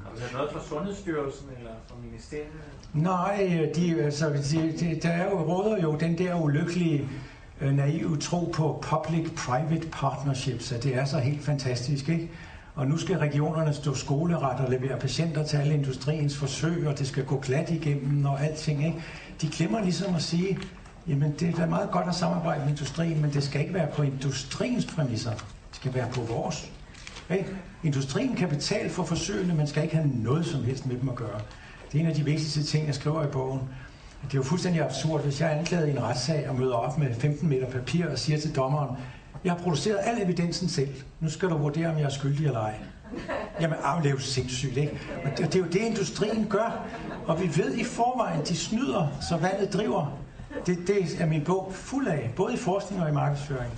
Har du noget fra Sundhedsstyrelsen eller fra ministeriet? Nej, der råder jo den der ulykkelige, naive tro på public-private partnerships, at det er så helt fantastisk, ikke? Og nu skal regionerne stå skoleret og levere patienter til alle industriens forsøg, og det skal gå glat igennem og alting, ikke? De glemmer ligesom at sige, jamen det er da meget godt at samarbejde med industrien, men det skal ikke være på industriens præmisser. Det skal være på vores. Ikke? Industrien kan betale for forsøgene, men skal ikke have noget som helst med dem at gøre. Det er en af de vigtigste ting, jeg skriver i bogen. Det er jo fuldstændig absurd, hvis jeg er anklaget i en retssag og møder op med 15 meter papir og siger til dommeren, jeg har produceret al evidensen selv. Nu skal du vurdere, om jeg er skyldig eller ej. Jamen, det er jo sindssygt, ikke? Og det er jo det, industrien gør. Og vi ved i forvejen, de snyder, så vandet driver. Det er min bog fuld af, både i forskning og i markedsføring.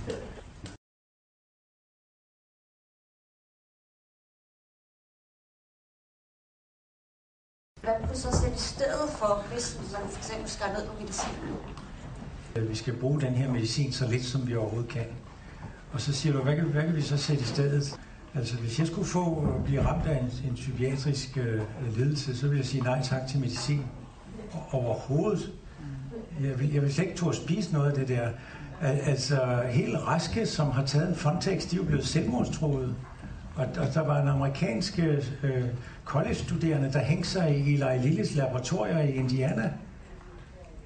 Hvad vil du så sætte i stedet for, hvis man for eksempel skal ned på medicin? Vi skal bruge den her medicin så lidt, som vi overhovedet kan. Og så siger du, hvad kan vi så sætte i stedet? Altså, hvis jeg skulle blive ramt af en psykiatrisk lidelse, så vil jeg sige nej tak til medicin. Overhovedet. Jeg vil slet ikke turde spise noget af det der. Altså, helt raske, som har taget en Fontex, de er jo blevet selvmordstruede. Og der var en amerikansk college-studerende, der hængte sig i Eli Lillis laboratorier i Indiana.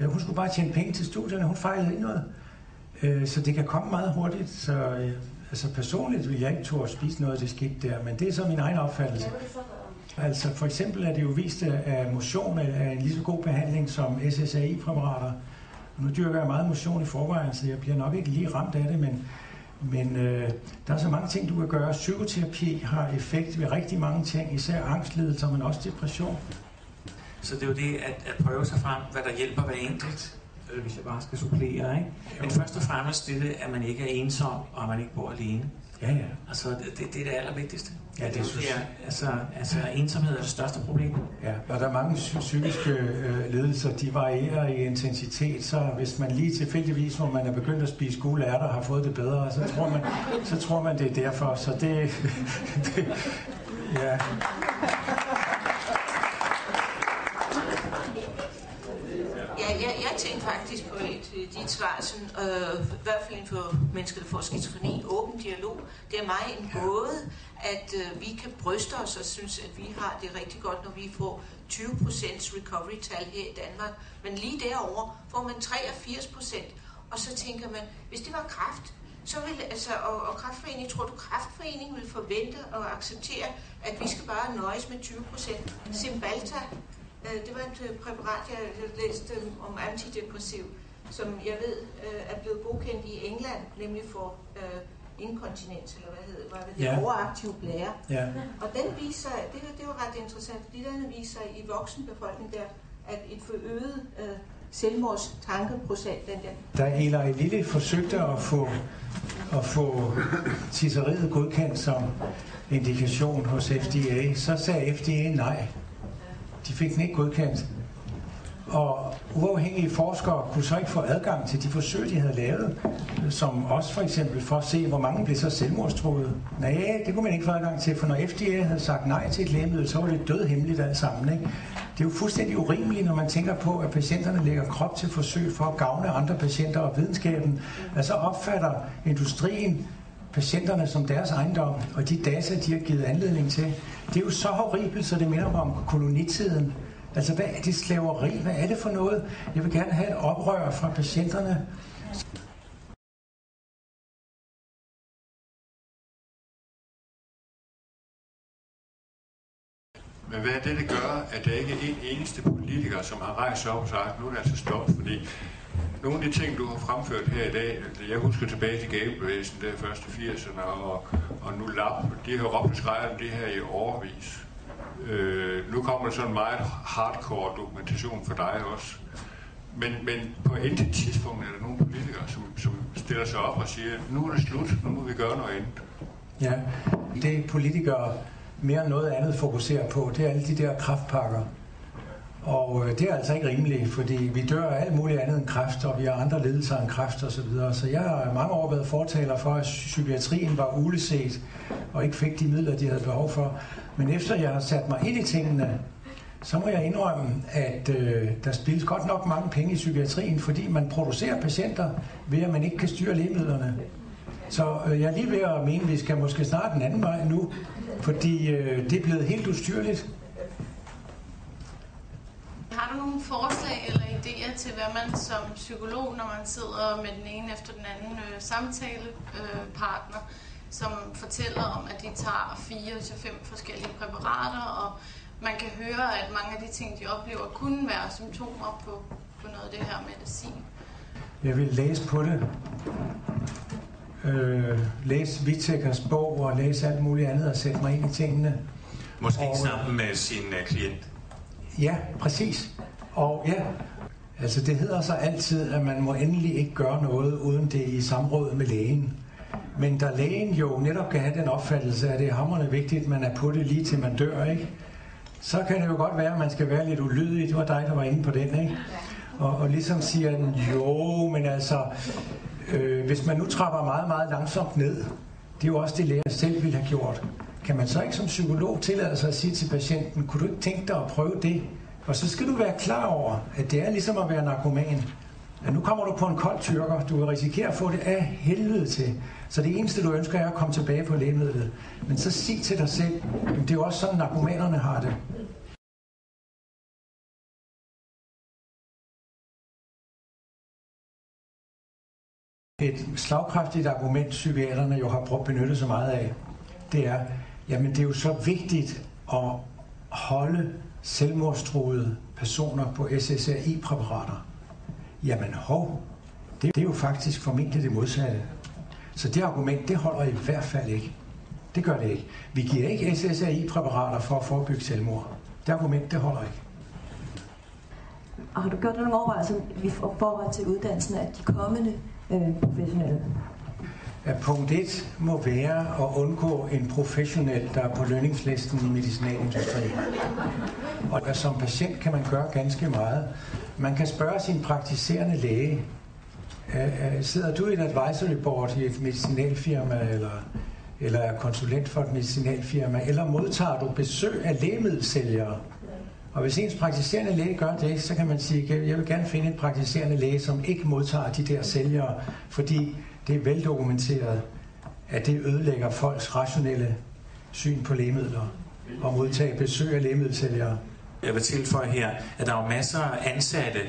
Ja, hun skulle bare tjene penge til studierne, hun fejlede ikke noget. Så det kan komme meget hurtigt. Så altså personligt vil jeg ikke turde spise noget af det skidt der, men det er så min egen opfattelse. Altså for eksempel er det jo vist, at motion er en lige så god behandling som SSRI-præparater. Nu dyrker jeg meget motion i forvejen, så jeg bliver nok ikke lige ramt af det, men der er så mange ting, du kan gøre. Psykoterapi har effekt ved rigtig mange ting, især angstlidelser, men også depression. Så det er jo det at prøve sig frem, hvad der hjælper hver enkelt, hvis jeg bare skal supplere, ikke? Men først og fremmest det, at man ikke er ensom, og man ikke bor alene. Ja. Altså, det er det allervigtigste. Ja, det synes jeg. Altså, ensomhed er det største problem. Ja, og der er mange psykiske lidelser, de varierer i intensitet, så hvis man lige tilfældigvis, hvor man er begyndt at spise gule ærter, har fået det bedre, så tror man det er derfor. Så det ja. Jeg tænkte faktisk på dit svar, sådan, i hvert fald inden for mennesker, der får skizofreni, åben dialog. Det er mig en gåde, at vi kan bryste os og synes, at vi har det rigtig godt, når vi får 20% recovery-tal her i Danmark. Men lige derovre får man 83%. Og så tænker man, hvis det var kræft, så vil, og Kræftforeningen, tror du, Kræftforeningen vil forvente og acceptere, at vi skal bare nøjes med 20%? Cymbalta, det var et præparat, jeg læste om antidepressiv, som jeg ved er blevet godkendt i England, nemlig for inkontinens, eller hvad hedder det, ja. Overaktiv blære. Ja. Og den viser, det var ret interessant, fordi den viser i voksenbefolkningen der, at et forøget selvmordstankeprocent, den der. Da Eli Lilly forsøgte at få tisseriet godkendt som indikation hos FDA, så sagde FDA nej. De fik den ikke godkendt. Og uafhængige forskere kunne så ikke få adgang til de forsøg, de havde lavet, som også for eksempel for at se, hvor mange blev så selvmordstruede. Nej, det kunne man ikke få adgang til, for når FDA havde sagt nej til et lægemiddel, så var det dødhemmeligt alt sammen, ikke? Det er jo fuldstændig urimeligt, når man tænker på, at patienterne lægger krop til forsøg for at gavne andre patienter og videnskaben. Altså opfatter industrien patienterne som deres ejendom, og de data, de har givet anledning til, det er jo så horribelt, så det minder mig om kolonitiden. Altså, hvad er det slaveri? Hvad er det for noget? Jeg vil gerne have et oprør fra patienterne. Men hvad er det, der gør, at der ikke er en eneste politiker, som har rejst op og sagt, nu er det altså stop, fordi nogle af de ting, du har fremført her i dag, jeg husker tilbage til gavebevægelsen der først i 80'erne, og nu LAP, de har råbt og skrevet om det her i årevis. Nu kommer der sådan en meget hardcore dokumentation for dig også. Men på intet tidspunkt er der nogle politikere, som stiller sig op og siger, nu er det slut, nu må vi gøre noget andet. Ja, det politikere mere end noget andet fokuserer på, det er alle de der kræftpakker. Og det er altså ikke rimeligt, fordi vi dør af alt muligt andet end kræft, og vi har andre lidelser end kræft osv. Så jeg har mange år været fortaler for, at psykiatrien var uleset og ikke fik de midler, de havde behov for. Men efter jeg har sat mig ind i tingene, så må jeg indrømme, at der spildes godt nok mange penge i psykiatrien, fordi man producerer patienter ved, at man ikke kan styre lægemidlerne. Så jeg er lige ved at mene, at vi skal måske snart den anden vej nu, fordi det er blevet helt ustyrligt. Har du nogle forslag eller idéer til, hvad man som psykolog, når man sidder med den ene efter den anden samtalepartner, som fortæller om, at de tager 4 til 5 forskellige præparater, og man kan høre, at mange af de ting, de oplever, kunne være symptomer på noget af det her medicin? Jeg vil læse på det. Læse Whittakers bog og læse alt muligt andet og sætte mig ind i tingene. Måske ikke sammen med sin klient. Ja, præcis. Og ja, altså det hedder så altid, at man må endelig ikke gøre noget, uden det i samråd med lægen. Men da lægen jo netop kan have den opfattelse, at det er hamrende vigtigt, at man er på det lige til man dør, ikke? Så kan det jo godt være, at man skal være lidt ulydig. Det var dig, der var inde på den, ikke? Og ligesom siger den, jo, men altså, hvis man nu trapper meget, meget langsomt ned, det er jo også det, læger selv ville have gjort. Kan man så ikke som psykolog tillade sig at sige til patienten, kunne du ikke tænke dig at prøve det? Og så skal du være klar over, at det er ligesom at være narkoman. At nu kommer du på en kold tyrker, du vil risikere at få det af helvede til. Så det eneste, du ønsker, er at komme tilbage på lægemidlet. Men så sig til dig selv, det er jo også sådan, narkomanerne har det. Et slagkraftigt argument, psykiaterne jo har benyttet så meget af, det er, jamen det er jo så vigtigt at holde selvmordstruede personer på SSRI-præparater. Jamen det er jo faktisk formentlig det modsatte. Så det argument, det holder i hvert fald ikke. Det gør det ikke. Vi giver ikke SSRI-præparater for at forebygge selvmord. Det argument, det holder ikke. Og har du gjort nogle overvejelser i forhold til uddannelsen af de kommende professionelle? At punkt 1 må være at undgå en professionel, der er på lønningslisten i medicinalindustrien. Og som patient kan man gøre ganske meget. Man kan spørge sin praktiserende læge, sidder du i et advisory board i et medicinalfirma, eller er konsulent for et medicinalfirma, eller modtager du besøg af lægemiddelsælgere? Og hvis ens praktiserende læge gør det, så kan man sige, jeg vil gerne finde en praktiserende læge, som ikke modtager de der sælgere, fordi det er veldokumenteret, at det ødelægger folks rationelle syn på lægemidler og modtage besøg af lægemiddelsælgere. Jeg vil tilføje her, at der er masser af ansatte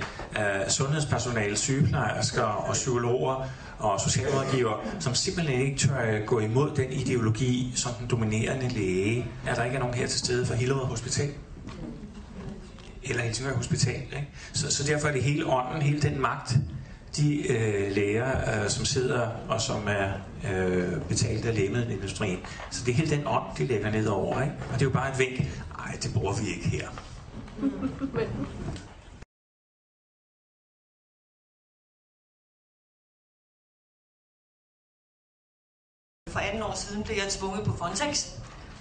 sundhedspersonale, sygeplejersker og psykologer og socialrådgivere, som simpelthen ikke tør gå imod den ideologi som den dominerende læge. Er der ikke nogen her til stede fra Hillerød Hospital? Eller Helsingør Hospital, ikke? Så derfor er det hele ånden, hele den magt, de læger, som sidder og som er betalt af lægemiddelindustrien. Så det er hele den ånd, de lægger ned over, ikke? Og det er jo bare et vink. Ej, det bruger vi ikke her. For 18 år siden blev jeg tvunget på Fontex,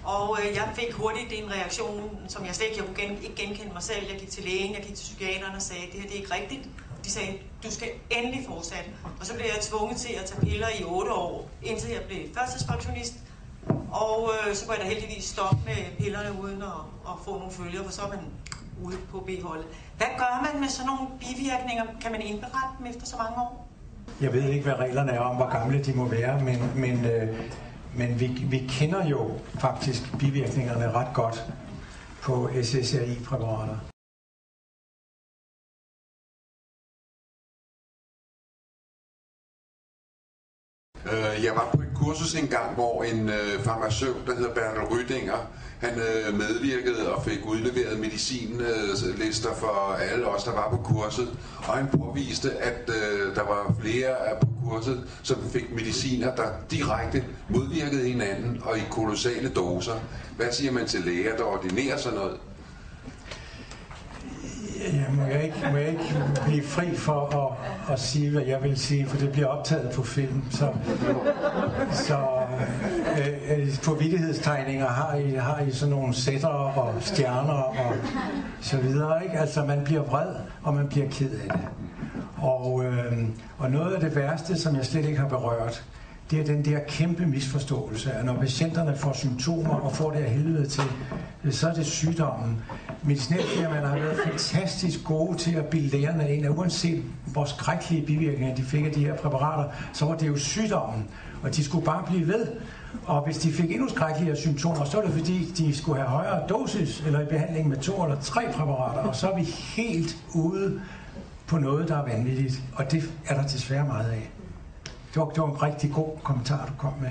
og jeg fik hurtigt en reaktion, som jeg slet ikke kunne genkende mig selv. Jeg gik til lægen, jeg gik til psykiateren og sagde, det her det er ikke rigtigt. De sagde, du skal endelig fortsætte. Og så blev jeg tvunget til at tage piller i 8 år, indtil jeg blev førtidspensionist. Og så kunne jeg da heldigvis stoppe med pillerne uden at få nogle følger, for så er man ude på B-holdet. Hvad gør man med sådan nogle bivirkninger? Kan man indberette dem efter så mange år? Jeg ved ikke, hvad reglerne er om, hvor gamle de må være, men vi kender jo faktisk bivirkningerne ret godt på SSRI-præparater. Jeg var på et kursus engang, hvor en farmaceut, der hedder Bertel Rydinger, han medvirkede og fik udleveret medicinlister for alle os, der var på kurset. Og han påviste, at der var flere på kurset, som fik mediciner, der direkte modvirkede hinanden og i kolossale doser. Hvad siger man til læger, der ordinerer sådan noget? Ja, må jeg ikke blive fri for at sige, hvad jeg vil sige, for det bliver optaget på film. Så på vittighedstegninger har I sådan nogle sætter og stjerner og så videre, ikke? Altså man bliver vred, og man bliver ked af det. Og noget af det værste, som jeg slet ikke har berørt, det er den der kæmpe misforståelse, at når patienterne får symptomer og får det af helvede til, så er det sygdommen. Medicinalfirmaerne har været fantastisk gode til at bilde lægerne ind, at uanset hvor skrækkelige bivirkninger de fik af de her præparater, så var det jo sygdommen, og de skulle bare blive ved. Og hvis de fik endnu skrækkeligere symptomer, så var det fordi, de skulle have højere dosis, eller i behandling med 2 eller 3 præparater, og så er vi helt ude på noget, der er vanvittigt, og det er der desværre meget af. Det var en rigtig god kommentar, du kom med.